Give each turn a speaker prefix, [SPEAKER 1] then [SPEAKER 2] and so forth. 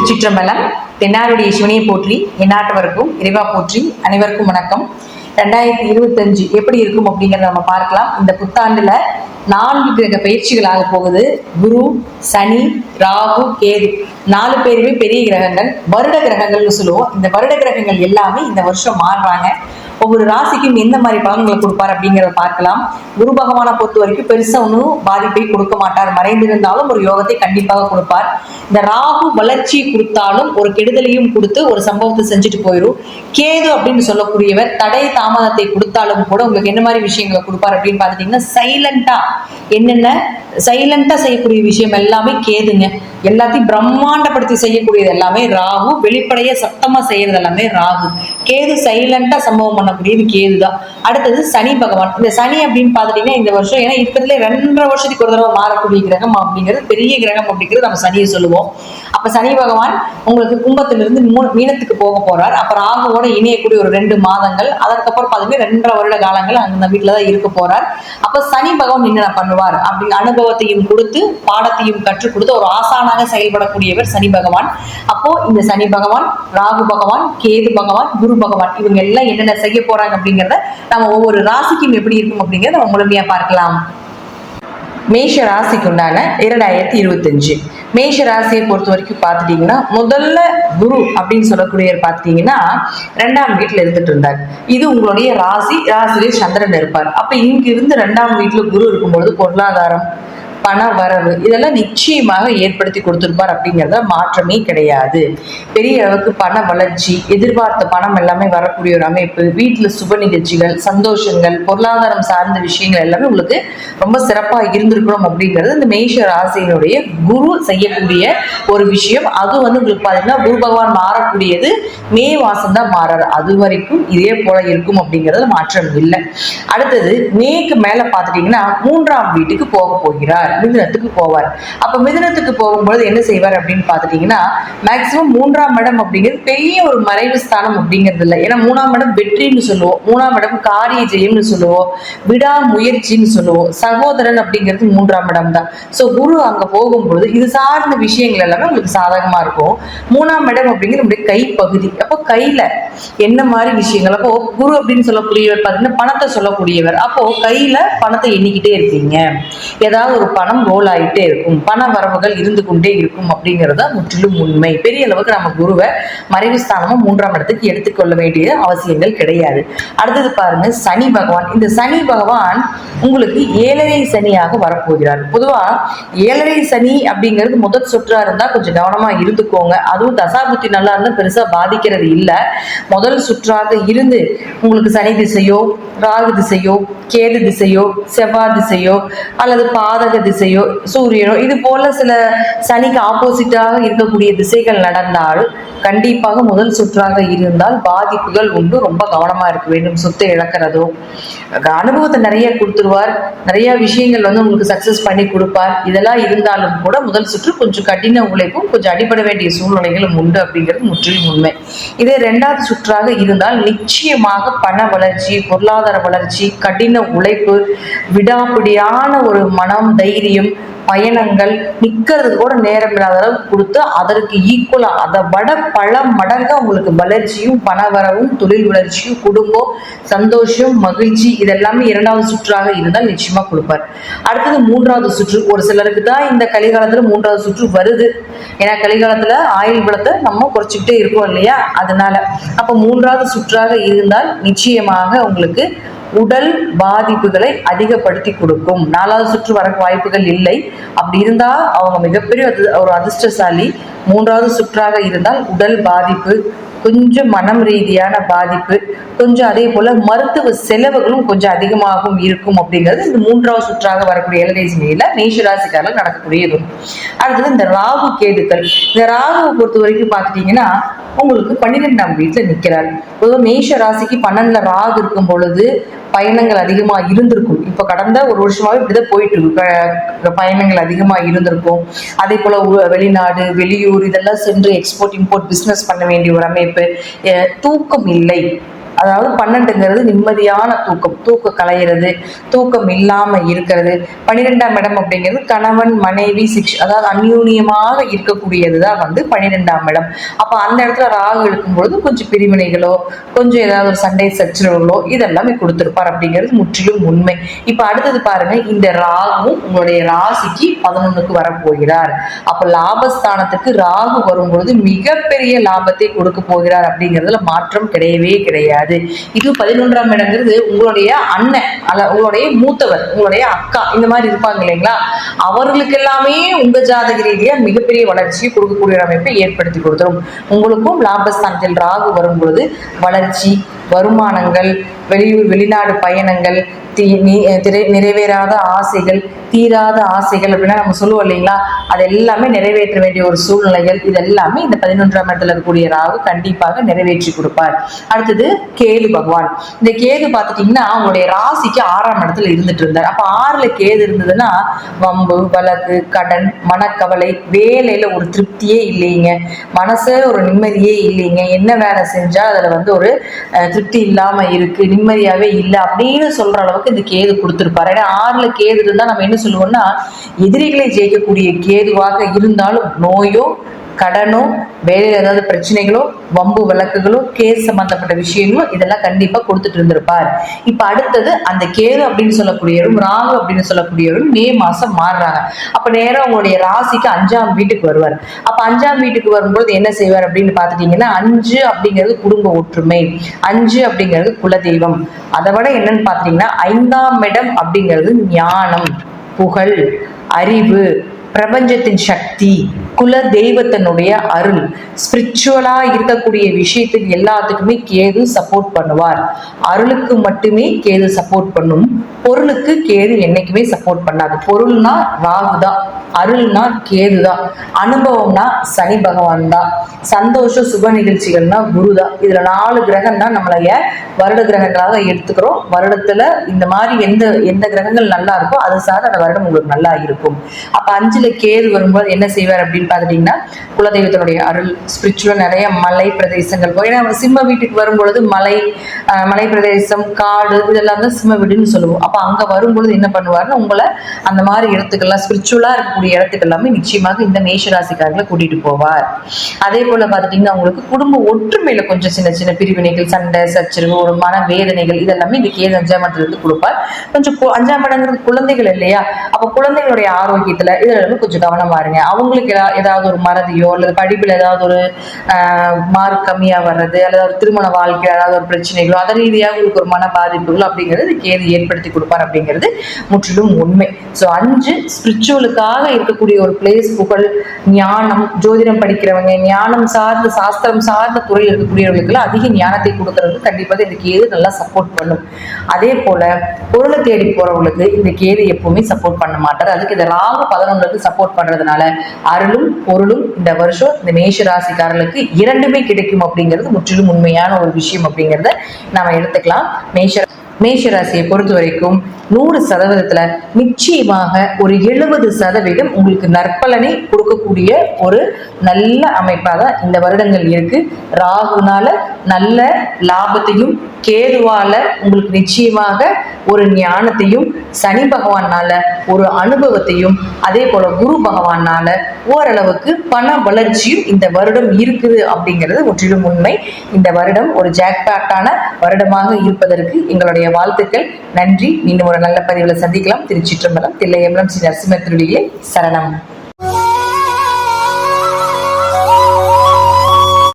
[SPEAKER 1] திருச்சிற்றம்பலம். தென்னாருடைய சிவனையை போற்றி, எந்நாட்டவருக்கும் இறைவா போற்றி. அனைவருக்கும் வணக்கம். 2025 எப்படி இருக்கும் அப்படிங்கிறத நம்ம பார்க்கலாம். இந்த புத்தாண்டுல 4 கிரக பயிற்சிகளாக போகுது. குரு, சனி, ராகு, கேது 4 பேருமே பெரிய கிரகங்கள், வருட கிரகங்கள்னு சொல்லுவோம். இந்த வருட கிரகங்கள் எல்லாமே இந்த வருஷம் மாறுறாங்க. ஒவ்வொரு ராசிக்கும் எந்த மாதிரி பலன்களை கொடுப்பார் அப்படிங்கிறத பார்க்கலாம். குரு பகவானை பொறுத்த வரைக்கும் பெருசா ஒன்றும் பாதிப்பை கொடுக்க மாட்டார். மறைந்திருந்தாலும் ஒரு யோகத்தை கண்டிப்பாக கொடுப்பார். இந்த ராகு வளர்ச்சி கொடுத்தாலும் ஒரு கெடுதலையும் கொடுத்து ஒரு சம்பவத்தை செஞ்சுட்டு போயிடும். கேது அப்படின்னு சொல்லக்கூடியவர் தடை தாமதத்தை கொடுத்தாலும் கூட உங்களுக்கு என்ன மாதிரி விஷயங்களை கொடுப்பார் அப்படின்னு பார்த்துட்டீங்கன்னா, சைலண்டா செய்யக்கூடிய விஷயம் எல்லாமே கேதுங்க. எல்லாத்தையும் பிரம்மாண்டப்படுத்தி செய்யக்கூடியது எல்லாமே ராகு. வெளிப்படைய சத்தமா செய்யறது எல்லாமே ராகு. கேது சைலண்டா சம்பவம் பண்ணக்கூடியது கேது தான். அடுத்தது சனி பகவான். இந்த சனி அப்படின்னு பார்த்துட்டீங்கன்னா இந்த வருஷம் ஏன்னா இருக்கிறதுல 2.5 வருஷத்துக்கு ஒரு தடவை மாறக்கூடிய கிரகம் அப்படிங்கிறது பெரிய கிரகம் அப்படிங்கிறது நம்ம சனியை சொல்லுவோம். அப்ப சனி பகவான் உங்களுக்கு கும்பத்திலிருந்து மீனத்துக்கு போக போறார். அப்புறம் ராகுவோட இணையக்கூடிய ஒரு 2 மாதங்கள், அதற்கப்புறம் பார்த்தீங்கன்னா 2.5 வருட காலங்கள் அந்த வீட்டுலதான் இருக்க போறார். அப்ப சனி பகவான் என்னென்ன பண்ணுவார் அப்படின்னு அனுபவத்தையும் கொடுத்து பாடத்தையும் கற்றுக் கொடுத்து ஒரு ஆசானாக செயல்படக்கூடியவர் சனி பகவான். அப்போ இந்த சனி பகவான், ராகு பகவான், கேது பகவான், குரு பகவான் இவங்க எல்லாம் என்னென்ன செய்ய போறாங்க அப்படிங்கிறத நம்ம ஒவ்வொரு ராசிக்கும் எப்படி இருக்கும் அப்படிங்கிறத நம்ம முழுமையா பார்க்கலாம். மேஷ ராசிக்கு உண்டான 2025 மேஷ ராசியை பொறுத்த வரைக்கும் பார்த்துட்டீங்கன்னா, முதல்ல குரு அப்படின்னு சொல்லக்கூடியவர் பார்த்துட்டீங்கன்னா 2ஆம் வீட்டுல இருந்துட்டு இருந்தார். இது உங்களுடைய ராசியிலே சந்திரன் இருப்பார். அப்ப இங்க இருந்து 2ஆம் வீட்டுல குரு இருக்கும்பொழுது பொருளாதாரம், பண வரவு இதெல்லாம் நிச்சயமாக ஏற்படுத்தி கொடுத்திருப்பார். அப்படிங்கிறத மாற்றமே கிடையாது. பெரிய அளவுக்கு பண வளர்ச்சி, எதிர்பார்த்த பணம் எல்லாமே வரக்கூடிய ஒரு அமைப்பு, வீட்டுல சுப நிகழ்ச்சிகள், சந்தோஷங்கள், பொருளாதாரம் சார்ந்த விஷயங்கள் எல்லாமே உங்களுக்கு ரொம்ப சிறப்பா இருந்திருக்கணும் அப்படிங்கிறது இந்த மேஷ ராசியினுடைய குரு செய்யக்கூடிய ஒரு விஷயம். அது உங்களுக்கு பாத்தீங்கன்னா குரு பகவான் மாறக்கூடியது மே மாசம் தான் மாறாரு. அது வரைக்கும் இதே போல இருக்கும் அப்படிங்கிறது மாற்றம் இல்லை. அடுத்தது மேக்கு மேல பாத்துட்டீங்கன்னா 3ஆம் வீட்டுக்கு போக போகிறார். மிதுனத்துக்கு போவார். அப்ப மிதுனத்துக்கு போகும்போது என்ன செய்வார் அப்படின்னு பாத்துட்டீங்கன்னா, மேக்சிமம் 3ஆம் இடம் அப்படிங்கிறது பெரிய ஒரு மறைவு ஸ்தானம் அப்படிங்கிறது இல்லை. ஏன்னா 3ஆம் இடம் வெற்றின்னு சொல்லுவோம், 3ஆம் இடம் காரிய ஜெயம்னு சொல்லுவோம், விடா முயற்சின்னு சொல்லுவோம். சகோதரன் அப்படிங்கிறது 3ஆம் இடம் தான். சோ குரு அங்க போகும்பொழுது இது சார்ந்த விஷயங்கள் எல்லாமே உங்களுக்கு சாதகமா இருக்கும். 3ஆம் இடம் அப்படிங்கிறது நம்முடைய கைப்பகுதி. அப்போ கையில என்ன மாதிரி விஷயங்கள், அப்போ குரு அப்படின்னு சொல்லக்கூடியவர் பாத்தீங்கன்னா பணத்தை சொல்லக்கூடியவர். அப்போ கையில பணத்தை எண்ணிக்கிட்டே இருப்பீங்க. ஏதாவது ஒரு பணம் ரோல் ஆகிட்டே இருக்கும், பண வரவுகள் இருந்து கொண்டே இருக்கும் அப்படிங்கிறத முற்றிலும் உண்மை. பெரிய அளவுக்கு நம்ம குருவை மறைவு ஸ்தானமும் 3ஆம் இடத்துக்கு எடுத்துக்கொள்ள வேண்டிய அவசியங்கள் கிடையாது. அடுத்தது பாருங்க சனி பகவான். இந்த சனி பகவான் உங்களுக்கு 7.5 சனியாக வரப்போகிறார். பொதுவா 7.5 சனி அப்படிங்கிறது முதல் சுற்றா இருந்தா கொஞ்சம் கவனமா இருந்துக்கோங்க. அதுவும் தசாபுத்தி நல்லா இருந்தா பெருசா பாதிக்கிறது இல்லை. முதல் சுற்றாக இருந்து உங்களுக்கு சனி திசையோ, ராகு திசையோ, கேது திசையோ, செவ்வாய் திசையோ அல்லது பாதக திசையோ, சூரியனோ இது போல சில சனிக்கு ஆப்போசிட்டாக இருக்கக்கூடிய திசைகள் நடந்தால் கண்டிப்பாக முதல் சுற்றாக இருந்தால் பாதிப்புகள் உண்டு. ரொம்ப கவனமா இருக்க வேண்டும். சொத்தை இழக்கிறதோ, அனுபவத்தை நிறைய கொடுத்துருவார், நிறைய விஷயங்கள் உங்களுக்கு சக்சஸ் பண்ணி கொடுப்பார். இதெல்லாம் இருந்தாலும் கூட முதல் சுற்று கொஞ்சம் கடின உழைப்பும் கொஞ்சம் அடிபட வேண்டிய சூழ்நிலைகளும் உண்டு அப்படிங்கிறது முற்றிலும் உண்மை. இதே 2ஆவது சுற்றாக இருந்தால் நிச்சயமாக பண வளர்ச்சி, பொருளாதார வளர்ச்சி, கடின உழைப்பு, விடாப்பிடியான ஒரு மனம், தைரியம், பயணங்கள், நிக்கிறது கூட நேரம் இல்லாத அளவுக்கு கொடுத்து அதற்கு ஈக்குவலா அதை விட பல மடங்கா உங்களுக்கு வளர்ச்சியும், பணவரவும், தொழில் வளர்ச்சியும், குடும்பம், சந்தோஷம், மகிழ்ச்சி இதெல்லாமே 2ஆவது சுற்றாக இருந்தால் நிச்சயமா கொடுப்பார். அடுத்தது 3ஆவது சுற்று. ஒரு சிலருக்கு தான் இந்த கலிகாலத்துல 3ஆவது சுற்று வருது. ஏன்னா கலிகாலத்துல ஆயுள் பலத்தை நம்ம குறைச்சிக்கிட்டே இருக்கோம் இல்லையா, அதனால அப்ப 3ஆவது சுற்றாக இருந்தால் நிச்சயமாக உங்களுக்கு உடல் பாதிப்புகளை அதிகப்படுத்தி கொடுக்கும். 4ஆவது சுற்று வர வாய்ப்புகள் இல்லை. அப்படி இருந்தா அவங்க மிகப்பெரிய ஒரு அதிர்ஷ்டசாலி. 3ஆவது சுற்றாக இருந்தால் உடல் பாதிப்பு, கொஞ்சம் மனம் ரீதியான பாதிப்பு, கொஞ்சம் அதே போல மருத்துவ செலவுகளும் கொஞ்சம் அதிகமாகவும் இருக்கும் அப்படிங்கிறது இந்த 3ஆவது சுற்றாக வரக்கூடிய 7.5 சனியில மேஷராசிக்காரர்கள் நடக்கக்கூடியது. அடுத்தது இந்த ராகு கேதுக்கள். இந்த ராகுவை பொறுத்த வரைக்கும் பார்த்துட்டீங்கன்னா உங்களுக்கு 12ஆம் வீட்டுல நிற்கிறார். பொதுவாக மேஷ ராசிக்கு 12ல ராகு இருக்கும் பொழுது பயணங்கள் அதிகமா இருந்திருக்கும். இப்ப கடந்த ஒரு வருஷமாவே இப்படிதான் போயிட்டு இருக்கு. பயணங்கள் அதிகமா இருந்திருக்கும். அதே போல வெளிநாடு, வெளியூர் இதெல்லாம் சென்று எக்ஸ்போர்ட் இம்போர்ட் பிசினஸ் பண்ண வேண்டிய ஒரு அமைப்பு. தூக்கம் இல்லை, அதாவது 12ங்கிறது நிம்மதியான தூக்கம், தூக்கம் கலையிறது, தூக்கம் இல்லாம இருக்கிறது. 12ஆம் இடம் அப்படிங்கிறது கணவன் மனைவி அதாவது அந்யூன்யமாக இருக்கக்கூடியதுதான் 12ஆம் இடம். அப்ப அந்த இடத்துல ராகு இருக்கும்பொழுது கொஞ்சம் பிரிவினைகளோ கொஞ்சம் ஏதாவது ஒரு சண்டை சச்சரவுகளோ இதெல்லாமே கொடுத்திருப்பார் அப்படிங்கிறது முற்றிலும் உண்மை. இப்ப அடுத்தது பாருங்க, இந்த ராகு உங்களுடைய ராசிக்கு 11க்கு வரப்போகிறார். அப்ப லாபஸ்தானத்துக்கு ராகு வரும்பொழுது மிகப்பெரிய லாபத்தை கொடுக்க போகிறார் அப்படிங்கிறதுல மாற்றம் கிடையவே கிடையாது. இது 11ஆம் இடங்கிறது உங்களுடைய அண்ணன் உங்களுடைய மூத்தவர், உங்களுடைய அக்கா, இந்த மாதிரி இருப்பாங்க இல்லைங்களா, அவர்களுக்கு எல்லாமே உங்க ஜாதக ரீதியா மிகப்பெரிய வளர்ச்சியை கொடுக்கக்கூடிய அமைப்பை ஏற்படுத்தி கொடுத்துரும். உங்களுக்கும் லாபஸ்தானத்தில் ராகு வரும்பொழுது வளர்ச்சி, வருமானங்கள், வெளியூர் வெளிநாடு பயணங்கள், நிறைவேறாத ஆசைகள், தீராத ஆசைகள் அப்படின்னா நம்ம சொல்லுவோம் இல்லைங்களா, அது எல்லாமே நிறைவேற்ற வேண்டிய ஒரு சூழ்நிலைகள், இதெல்லாமே இந்த 11ஆம் இடத்துல இருக்கக்கூடிய ராகு கண்டிப்பாக நிறைவேற்றி கொடுப்பார். அடுத்தது கேது பகவான். இந்த கேது பார்த்துட்டீங்கன்னா அவங்களுடைய ராசிக்கு 6ஆம் இடத்துல இருந்துட்டு இருந்தார். அப்ப 6ல கேது இருந்ததுன்னா வம்பு, வழக்கு, கடன், மனக்கவலை, வேலையில ஒரு திருப்தியே இல்லைங்க, மனசே ஒரு நிம்மதியே இல்லைங்க, என்ன வேலை செஞ்சா அதுல ஒரு திருப்தி இல்லாம இருக்கு, நிம்மதியாவே இல்லை அப்படின்னு சொல்ற அளவுக்கு இந்த கேது கொடுத்திருப்பாரு. ஏன்னா 6ல கேது இருந்தா நம்ம என்ன சொல்லுவோம்னா, எதிரிகளை ஜெயிக்கக்கூடிய கேதுவாக இருந்தாலும் நோயோ கடனோ வேலையில் ஏதாவது பிரச்சனைகளோ வம்பு வழக்குகளோ கேஸ் சம்பந்தப்பட்ட விஷயங்களோ இதெல்லாம் கண்டிப்பா கொடுத்துட்டு இருந்திருப்பார். இப்ப அடுத்தது அந்த கேது அப்படின்னு சொல்லக்கூடியவரும் ராகு அப்படின்னு சொல்லக்கூடியவரும் மே மாசம் மாறுறாங்க. அப்ப நேரம் உங்களுடைய ராசிக்கு 5ஆம் வீட்டுக்கு வருவார். அப்ப 5ஆம் வீட்டுக்கு வரும்போது என்ன செய்வார் அப்படின்னு பாத்துட்டீங்கன்னா, 5 அப்படிங்கிறது குடும்ப ஒற்றுமை, 5 அப்படிங்கிறது குலதெய்வம். அதை விட என்னன்னு பாத்தீங்கன்னா 5ஆம் இடம் அப்படிங்கிறது ஞானம், புகழ், அறிவு, பிரபஞ்சத்தின் சக்தி, குல தெய்வத்தினுடைய அருள், ஸ்பிரிச்சுவலா இருக்கக்கூடிய விஷயத்துக்கு எல்லாத்துக்குமே கேது சப்போர்ட் பண்ணுவார். அருளுக்கு மட்டுமே கேது சப்போர்ட் பண்ணும், பொருளுக்கு கேது என்னைக்குமே சப்போர்ட் பண்ணாது. பொருள்னா ராகு தான், அருள்னா கேது தான், அனுபவம்னா சனி பகவான் தான், சந்தோஷம் சுப நிகழ்ச்சிகள்னா குரு தான். இதுல 4 கிரகம் தான் நம்மளைய வருட கிரகங்களாக எடுத்துக்கிறோம். வருடத்துல இந்த மாதிரி எந்த கிரகங்கள் நல்லா இருக்கோ அது சார்ந்த அந்த வருடம் உங்களுக்கு நல்லா இருக்கும். அப்ப 5ல கேது வரும்போது என்ன செய்வார் அப்படின்னு பாத்துட்டீங்கன்னா, குலதெய்வத்தினுடைய அருள், ஸ்பிரிச்சுவல், நிறைய மலை பிரதேசங்கள். ஏன்னா சிம்ம வீட்டுக்கு வரும்பொழுது மலை பிரதேசம், காடு இதெல்லாம் தான் சிம்ம வீடுன்னு சொல்லுவோம். அப்ப அங்க வரும்பொழுது என்ன பண்ணுவாருன்னு உங்களை அந்த மாதிரி இடத்துக்கெல்லாம் ஸ்பிரிச்சுவலா இருக்கக்கூடிய இடத்துக்கு எல்லாமே நிச்சயமாக இந்த மேஷராசிக்காரர்களை கூட்டிட்டு போவார். அதே போல பாத்துட்டீங்கன்னா உங்களுக்கு குடும்ப ஒற்றுமையில கொஞ்சம் சின்ன சின்ன பிரிவினைகள், சண்டை சச்சரவு, ஒரு மன வேதனைகள் இதெல்லாமே இந்த கேது 5ஆம் இடத்துல இருந்து கொடுப்பார். கொஞ்சம் 5ஆம் இடங்கிறது குழந்தைகள் இல்லையா, அப்ப குழந்தைகளுடைய ஆரோக்கியத்துல இதுல கொஞ்சம் கவனமா இருங்க. அவங்களுக்கு ஏதாவது ஒரு மறதியோ அல்லது படிப்புல ஏதாவது ஒரு மார்க் கம்மியா வர்றது அல்லது ஒரு திருமண வாழ்க்கை ஏதாவது ஒரு பிரச்சனைகளோ அதன் ரீதியாக உங்களுக்கு ஒரு மன பாதிப்புகளோ அப்படிங்கிறது கேது ஏற்படுத்தி கொடுப்பார் அப்படிங்கிறது முற்றிலும் உண்மை. ஸோ 5 ஸ்பிரிச்சுவலுக்காக இருக்கக்கூடிய ஒரு பிளேஸ், புகழ், ஞானம், ஜோதிடம் படிக்கிறவங்க, ஞானம் சார்ந்த சாஸ்திரம் சார்ந்த துறையில் இருக்கக்கூடியவர்களுக்கு அதிக ஞானத்தை கொடுக்கறது கண்டிப்பாக இந்த கேது நல்லா சப்போர்ட் பண்ணும். அதே போல பொருளை தேடி போறவங்களுக்கு இந்த கேது எப்பவுமே சப்போர்ட் பண்ண மாட்டார். அதுக்கு இந்த ராகு 11க்கு சப்போர்ட் பண்றதுனால அருளும் பொருளும் இந்த வருஷம் இந்த மேஷ ராசிக்காரர்களுக்கு இரண்டுமே கிடைக்கும் அப்படிங்கிறது முற்றிலும் உண்மையான ஒரு விஷயம் அப்படிங்கிறத நாம எடுத்துக்கலாம். மேஷராசியை பொறுத்த வரைக்கும் 100% நிச்சயமாக ஒரு 70% உங்களுக்கு நற்பலனை கொடுக்கக்கூடிய ஒரு நல்ல அமைப்பாக தான் இந்த வருடங்கள் இருக்கு. ராகுனால நல்ல லாபத்தையும், கேதுவால உங்களுக்கு நிச்சயமாக ஒரு ஞானத்தையும், சனி பகவானால ஒரு அனுபவத்தையும், அதே போல குரு பகவானால ஓரளவுக்கு பண வளர்ச்சியும் இந்த வருடம் இருக்குது அப்படிங்கிறது முற்றிலும் உண்மை. இந்த வருடம் ஒரு ஜாக்பாட்டான வருடமாக இருப்பதற்கு எங்களுடைய வாழ்த்துக்கள். நன்றி. மீண்டும் ஒரு நல்ல பதிவில் சந்திக்கலாம். திருச்சிற்றம்பலம், தில்லையம்பலம், ஸ்ரீ நரசிம்மர் திருடிகளே சரணம்.